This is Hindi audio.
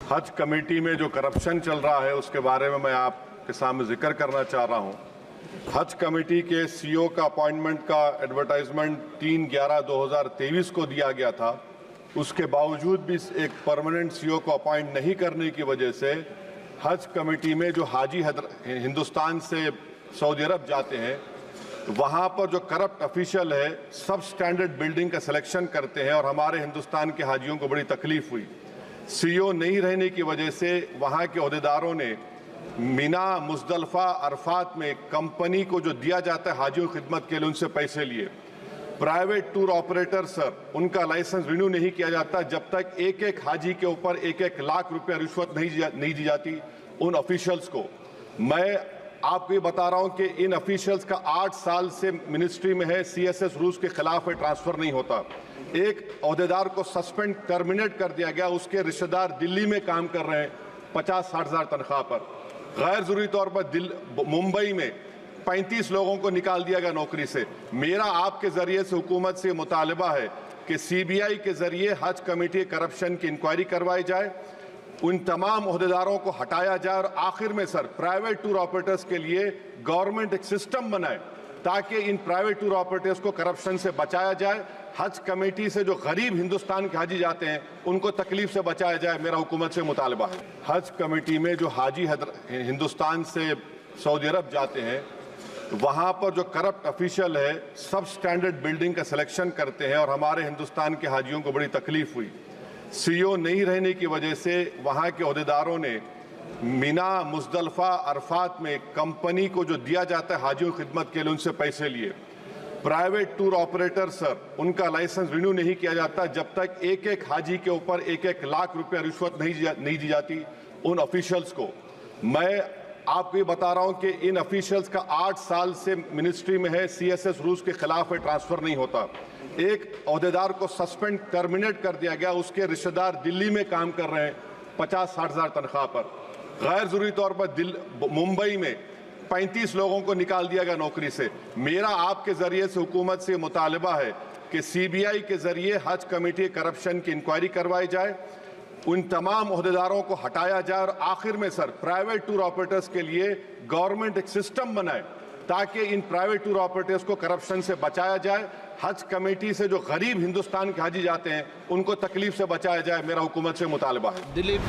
हज कमेटी में जो करप्शन चल रहा है उसके बारे में मैं आपके सामने जिक्र करना चाह रहा हूं। हज कमेटी के सीईओ का अपॉइंटमेंट का एडवर्टाइजमेंट 3/11/2023 को दिया गया था। उसके बावजूद भी एक परमानेंट सीईओ को अपॉइंट नहीं करने की वजह से हज कमेटी में जो हाजी हिंदुस्तान से सऊदी अरब जाते हैं वहां पर जो करप्ट ऑफिशियल है सब स्टैंडर्ड बिल्डिंग का सिलेक्शन करते हैं और हमारे हिंदुस्तान के हाजियों को बड़ी तकलीफ हुई। सीईओ नहीं रहने की वजह से वहां के अहदेदारों ने मीना, मुजदलफा, अरफात में कंपनी को जो दिया जाता है हाजियों की खिदमत के लिए उनसे पैसे लिए। प्राइवेट टूर ऑपरेटर सर, उनका लाइसेंस रिन्यू नहीं किया जाता जब तक एक एक हाजी के ऊपर 1-1 लाख रुपया रिश्वत नहीं दी जाती उन ऑफिशियल्स को। मैं आपको ये बता रहा हूं कि इन ऑफिशियल्स का 8 साल से मिनिस्ट्री में है, सीएसएस रूल्स के खिलाफ है, ट्रांसफर नहीं होता। एक अहदेदार को सस्पेंड टर्मिनेट कर दिया गया, उसके रिश्तेदार दिल्ली में काम कर रहे हैं 50-60 हज़ार तनख्वाह पर। गैर जरूरी तौर पर मुंबई में 35 लोगों को निकाल दिया गया नौकरी से। मेरा आपके जरिए से हुकूमत से मुतालबा है कि सीबीआई के जरिए हज कमेटी करप्शन की इंक्वायरी करवाई जाए, उन तमाम अहदेदारों को हटाया जाए और आखिर में सर प्राइवेट टूर ऑपरेटर्स के लिए गवर्नमेंट एक सिस्टम बनाए ताकि इन प्राइवेट टूर ऑपरेटर्स को करप्शन से बचाया जाए। हज कमेटी से जो गरीब हिंदुस्तान के हाजी जाते हैं उनको तकलीफ से बचाया जाए, मेरा हुकूमत से मुतालबा है। हज कमेटी में जो हाजी हिंदुस्तान से सऊदी अरब जाते हैं वहां पर जो करप्ट ऑफिशियल है सब स्टैंडर्ड बिल्डिंग का सिलेक्शन करते हैं और हमारे हिंदुस्तान के हाजियों को बड़ी तकलीफ हुई। सीईओ नहीं रहने की वजह से वहां के अहदेदारों ने मीना, मुजदलफा, अरफात में कंपनी को जो दिया जाता है हाजियों की खिदमत के लिए उनसे पैसे लिए। प्राइवेट टूर ऑपरेटर सर, उनका लाइसेंस रिन्यू नहीं किया जाता जब तक एक एक हाजी के ऊपर 1-1 लाख रुपया रिश्वत नहीं दी जाती उन ऑफिशियल्स को। मैं आपको ये बता रहा हूं कि इन ऑफिशियल्स का 8 साल से मिनिस्ट्री में है, सीएसएस रूल्स के खिलाफ है, ट्रांसफर नहीं होता। एक अहदेदार को सस्पेंड टर्मिनेट कर दिया गया, उसके रिश्तेदार दिल्ली में काम कर रहे हैं 50-60 हज़ार तनख्वाह पर। गैर जरूरी तौर पर मुंबई में 35 लोगों को निकाल दिया गया नौकरी से। मेरा आपके जरिए से हुकूमत से मुतालबा है कि सीबीआई के जरिए हज कमेटी करप्शन की इंक्वायरी करवाई जाए, उन तमाम अहदेदारों को हटाया जाए और आखिर में सर प्राइवेट टूर ऑपरेटर्स के लिए गवर्नमेंट एक सिस्टम बनाए ताकि इन प्राइवेट टूर ऑपरेटर्स को करप्शन से बचाया जाए। हज कमेटी से जो गरीब हिंदुस्तान के हाजी जाते हैं उनको तकलीफ से बचाया जाए, मेरा हुकूमत से मुतालबा है। दिलीप